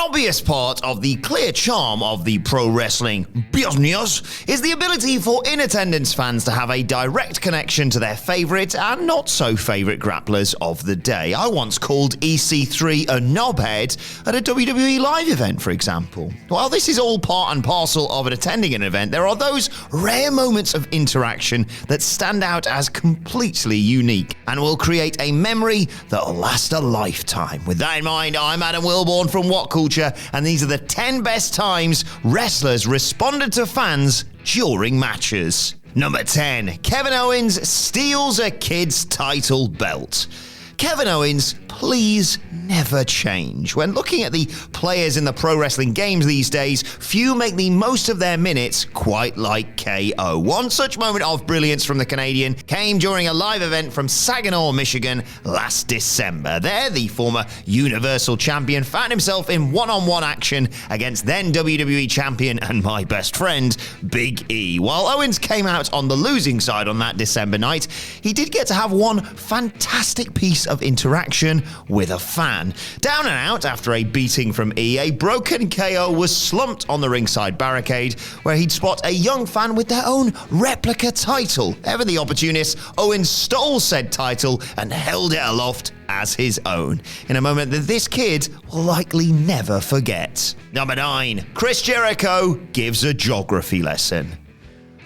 obvious part of the clear charm of the pro wrestling business is the ability for in-attendance fans to have a direct connection to their favourite and not so favourite grapplers of the day. I once called EC3 a knobhead at a WWE live event, for example. While this is all part and parcel of attending an event, there are those rare moments of interaction that stand out as completely unique and will create a memory that will last a lifetime. With that in mind, I'm Adam Wilborn from What Culture, and these are the 10 best times wrestlers responded to fans during matches. Number 10. Kevin Owens steals a kid's title belt. Kevin Owens, please never change. When looking at the players in the pro wrestling games these days, few make the most of their minutes quite like KO. One such moment of brilliance from the Canadian came during a live event from Saginaw, Michigan last December. There, the former Universal Champion found himself in one-on-one action against then WWE Champion and my best friend, Big E. While Owens came out on the losing side on that December night, he did get to have one fantastic piece of interaction with a fan. Down and out after a beating from E, a broken KO was slumped on the ringside barricade where he'd spot a young fan with their own replica title. Ever the opportunist, Owens stole said title and held it aloft as his own, in a moment that this kid will likely never forget. Number 9. Chris Jericho gives a geography lesson.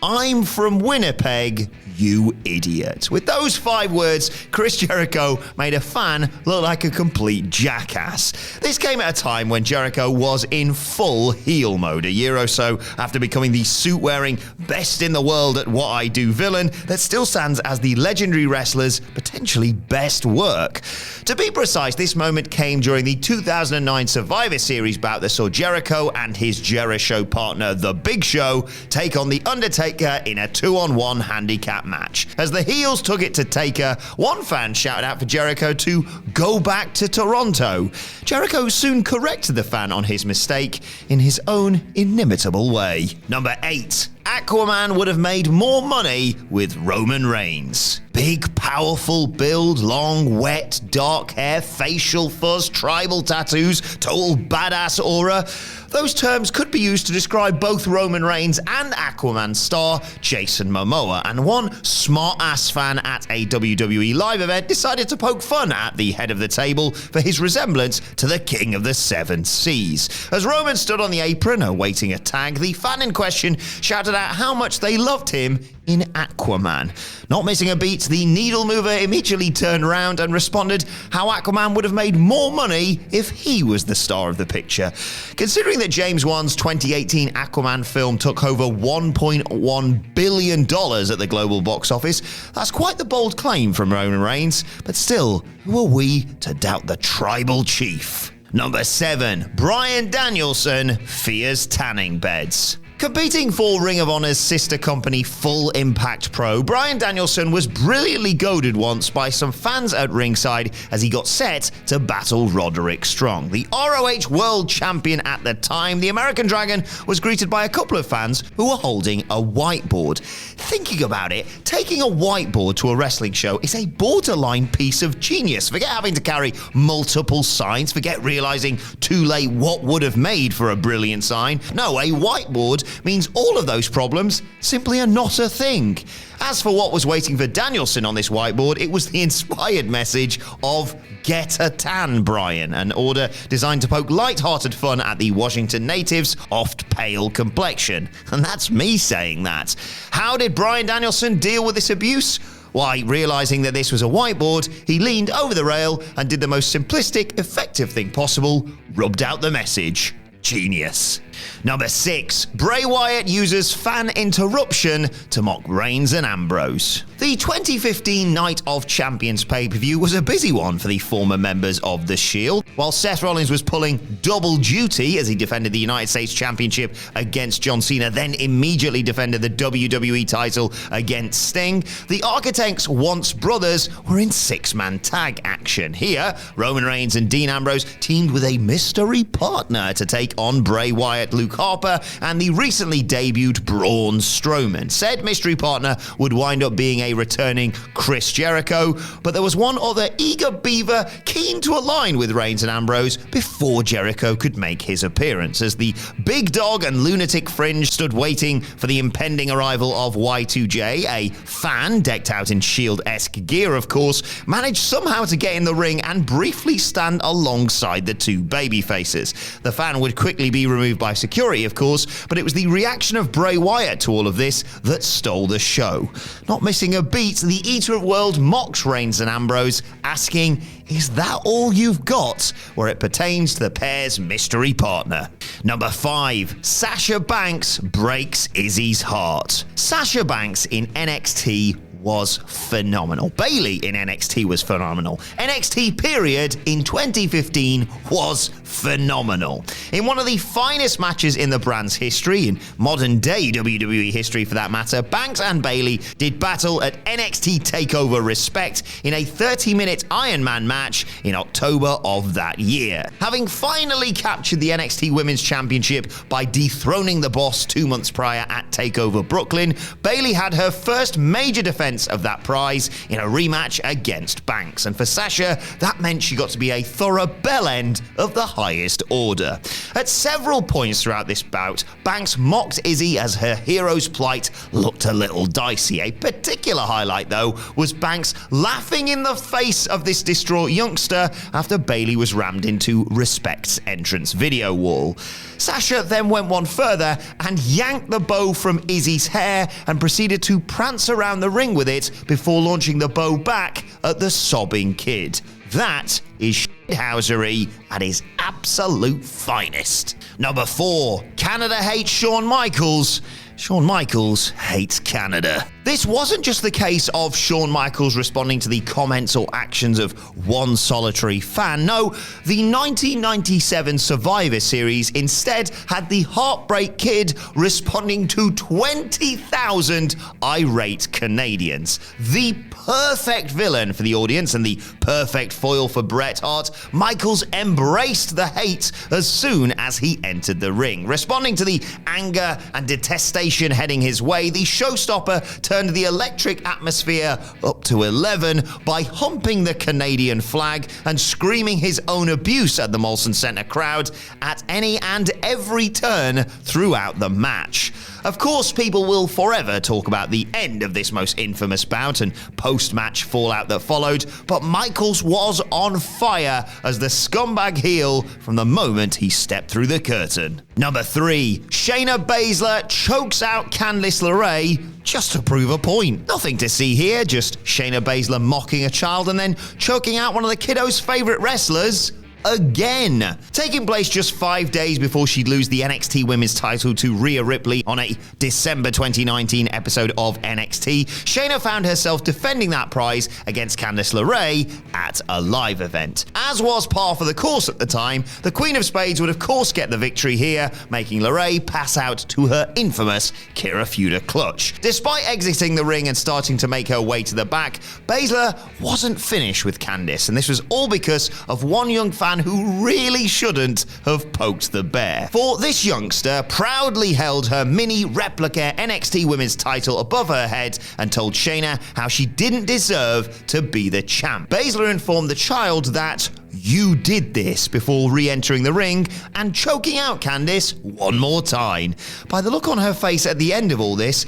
I'm from Winnipeg, you idiot. With those 5 words, Chris Jericho made a fan look like a complete jackass. This came at a time when Jericho was in full heel mode, a year or so after becoming the suit-wearing, best in the world at what I do villain that still stands as the legendary wrestler's potentially best work. To be precise, this moment came during the 2009 Survivor Series bout that saw Jericho and his Jericho partner, The Big Show, take on The Undertaker in a 2-on-1 handicap match. As the heels took it to Taker, one fan shouted out for Jericho to go back to Toronto. Jericho soon corrected the fan on his mistake in his own inimitable way. Number 8. Aquaman would have made more money with Roman Reigns. Big, powerful build, long, wet, dark hair, facial fuzz, tribal tattoos, total badass aura. Those terms could be used to describe both Roman Reigns and Aquaman star Jason Momoa, and one smart-ass fan at a WWE live event decided to poke fun at the head of the table for his resemblance to the King of the Seven Seas. As Roman stood on the apron awaiting a tag, the fan in question shouted out how much they loved him in Aquaman. Not missing a beat, the needle mover immediately turned around and responded how Aquaman would have made more money if he was the star of the picture. Considering that James Wan's 2018 Aquaman film took over $1.1 billion at the global box office, that's quite the bold claim from Roman Reigns, but still, who are we to doubt the tribal chief? Number 7. Bryan Danielson fears tanning beds. Competing for Ring of Honor's sister company Full Impact Pro, Bryan Danielson was brilliantly goaded once by some fans at ringside as he got set to battle Roderick Strong. The ROH World Champion at the time, the American Dragon was greeted by a couple of fans who were holding a whiteboard. Thinking about it, taking a whiteboard to a wrestling show is a borderline piece of genius. Forget having to carry multiple signs, forget realizing too late what would have made for a brilliant sign. No, a whiteboard means all of those problems simply are not a thing. As for what was waiting for Danielson on this whiteboard, it was the inspired message of "Get a tan, Bryan," an order designed to poke light-hearted fun at the Washington native's oft-pale complexion. And that's me saying that. How did Bryan Danielson deal with this abuse? Why, realizing that this was a whiteboard, he leaned over the rail and did the most simplistic, effective thing possible: rubbed out the message. Genius. Number 6. Bray Wyatt uses fan interruption to mock Reigns and Ambrose. The 2015 Night of Champions pay-per-view was a busy one for the former members of The Shield. While Seth Rollins was pulling double duty as he defended the United States Championship against John Cena, then immediately defended the WWE title against Sting, the Architects once brothers were in 6-man tag action. Here, Roman Reigns and Dean Ambrose teamed with a mystery partner to take on Bray Wyatt Wyatt, Luke Harper, and the recently debuted Braun Strowman. Said mystery partner would wind up being a returning Chris Jericho, but there was one other eager beaver keen to align with Reigns and Ambrose before Jericho could make his appearance, as the big dog and lunatic Fringe stood waiting for the impending arrival of Y2J. A fan, decked out in Shield-esque gear of course, managed somehow to get in the ring and briefly stand alongside the two babyfaces. The fan would quickly be removed by security of course, but it was the reaction of Bray Wyatt to all of this that stole the show. Not missing a beat, the Eater of Worlds mocks Reigns and Ambrose, asking, "Is that all you've got?" where it pertains to the pair's mystery partner. Number 5. Sasha Banks breaks Izzy's heart. Sasha Banks in NXT was phenomenal. Bayley in NXT was phenomenal. NXT period in 2015 was phenomenal. In one of the finest matches in the brand's history, in modern day WWE history for that matter, Banks and Bayley did battle at NXT TakeOver Respect in a 30-minute Iron Man match in October of that year. Having finally captured the NXT Women's Championship by dethroning the Boss 2 months prior at TakeOver Brooklyn, Bayley had her first major defense of that prize in a rematch against Banks, and for Sasha that meant she got to be a thorough bell end of the highest order. At several points throughout this bout, Banks mocked Izzy as her hero's plight looked a little dicey. A particular highlight though was Banks laughing in the face of this distraught youngster after Bayley was rammed into Respect's entrance video wall. Sasha then went one further and yanked the bow from Izzy's hair and proceeded to prance around the ring with it before launching the bow back at the sobbing kid. That is shithousery at its absolute finest. Number 4. Canada hates Shawn Michaels. Shawn Michaels hates Canada. This wasn't just the case of Shawn Michaels responding to the comments or actions of one solitary fan. No, the 1997 Survivor Series instead had the Heartbreak Kid responding to 20,000 irate Canadians. The perfect villain for the audience and the perfect foil for Bret Hart, Michaels embraced the hate as soon as he entered the ring. Responding to the anger and detestation heading his way, the showstopper turned the electric atmosphere up to 11 by humping the Canadian flag and screaming his own abuse at the Molson Center crowd at any and every turn throughout the match. Of course, people will forever talk about the end of this most infamous bout and post-match fallout that followed, but Michaels was on fire as the scumbag heel from the moment he stepped through the curtain. Number 3. Shayna Baszler chokes out Candice LeRae just to prove a point. Nothing to see here, just Shayna Baszler mocking a child and then choking out one of the kiddos' favorite wrestlers again. Taking place just 5 days before she'd lose the NXT Women's title to Rhea Ripley on a December 2019 episode of NXT, Shayna found herself defending that prize against Candice LeRae at a live event. As was par for the course at the time, the Queen of Spades would of course get the victory here, making LeRae pass out to her infamous Kira Fuda clutch. Despite exiting the ring and starting to make her way to the back, Baszler wasn't finished with Candice, and this was all because of one young fan who really shouldn't have poked the bear. For this youngster proudly held her mini replica NXT Women's title above her head and told Shayna how she didn't deserve to be the champ. Baszler informed the child that "You did this" before re-entering the ring and choking out Candice one more time. By the look on her face at the end of all this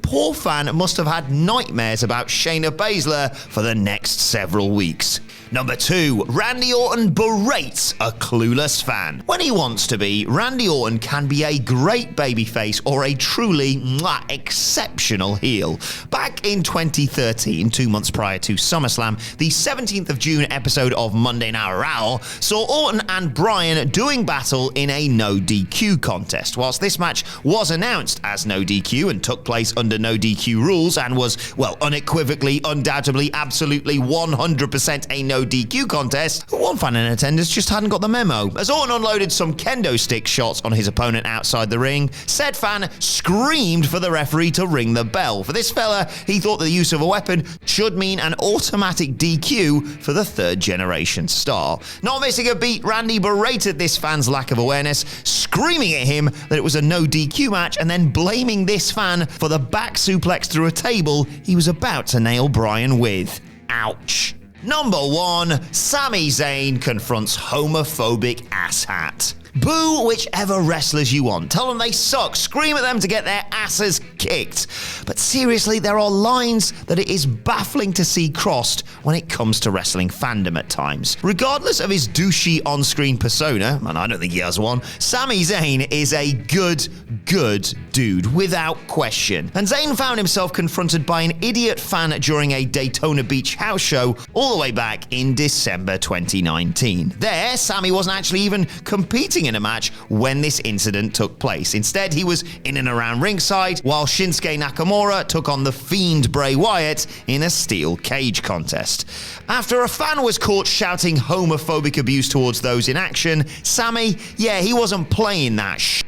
poor fan must have had nightmares about Shayna Baszler for the next several weeks. Number 2. Randy Orton berates a clueless fan. When he wants to be, Randy Orton can be a great babyface or a truly exceptional heel. Back in 2013, 2 months prior to SummerSlam, the 17th of June episode of Monday Night Raw saw Orton and Bryan doing battle in a no DQ contest. Whilst this match was announced as no DQ and took place under no DQ rules and was, well, unequivocally, undoubtedly, absolutely 100% a no DQ contest, one fan in attendance just hadn't got the memo. As Orton unloaded some kendo stick shots on his opponent outside the ring, said fan screamed for the referee to ring the bell. For this fella, he thought the use of a weapon should mean an automatic DQ for the third generation star. star. Not missing a beat, Randy berated this fan's lack of awareness, screaming at him that it was a no DQ match and then blaming this fan for the back suplex through a table he was about to nail Bryan with. Ouch. Number 1, Sami Zayn confronts homophobic asshat. Boo whichever wrestlers you want. Tell them they suck. Scream at them to get their asses kicked. But seriously, there are lines that it is baffling to see crossed when it comes to wrestling fandom at times. Regardless of his douchey on-screen persona, and I don't think he has one, Sami Zayn is a good dude, without question. And Zayn found himself confronted by an idiot fan during a Daytona Beach house show all the way back in December 2019. There, Sami wasn't actually even competing in a match when this incident took place. Instead, he was in and around ringside while Shinsuke Nakamura took on the Fiend Bray Wyatt in a steel cage contest. After a fan was caught shouting homophobic abuse towards those in action, Sami, he wasn't playing that shit.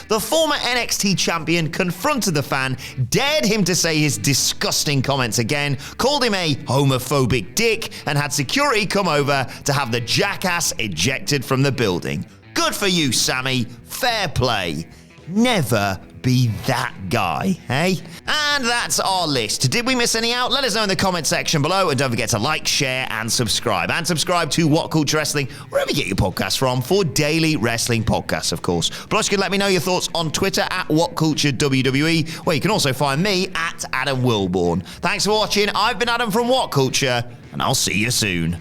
The former NXT champion confronted the fan, dared him to say his disgusting comments again, called him a homophobic dick, and had security come over to have the jackass ejected from the building. Good for you, Sami. Fair play. Never be that guy, hey? And that's our list. Did we miss any out? Let us know in the comment section below, and don't forget to like, share, and subscribe. And subscribe to What Culture Wrestling, wherever you get your podcasts from, for daily wrestling podcasts, of course. Plus, you can let me know your thoughts on Twitter at WhatCultureWWE, where you can also find me at Adam Wilborn. Thanks for watching. I've been Adam from What Culture, and I'll see you soon.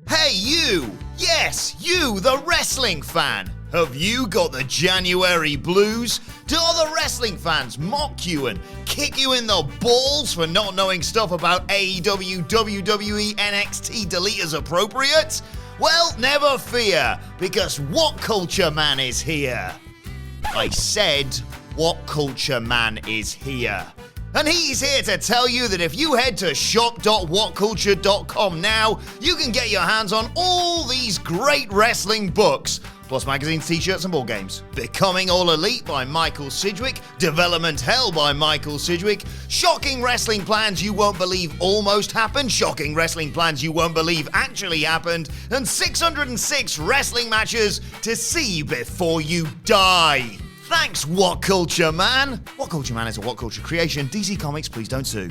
Hey, you! Yes, you, the wrestling fan! Have you got the January blues? Do other wrestling fans mock you and kick you in the balls for not knowing stuff about AEW, WWE, NXT delete as appropriate? Well, never fear, because What Culture Man is here. I said, What Culture Man is here. And he's here to tell you that if you head to shop.whatculture.com now, you can get your hands on all these great wrestling books, plus magazines, t-shirts, and board games. Becoming All Elite by Michael Sidgwick, Development Hell by Michael Sidgwick, Shocking Wrestling Plans You Won't Believe Almost Happened, Shocking Wrestling Plans You Won't Believe Actually Happened, and 606 Wrestling Matches to See Before You Die. Thanks, What Culture Man. What Culture Man is a What Culture creation. DC Comics, please don't sue.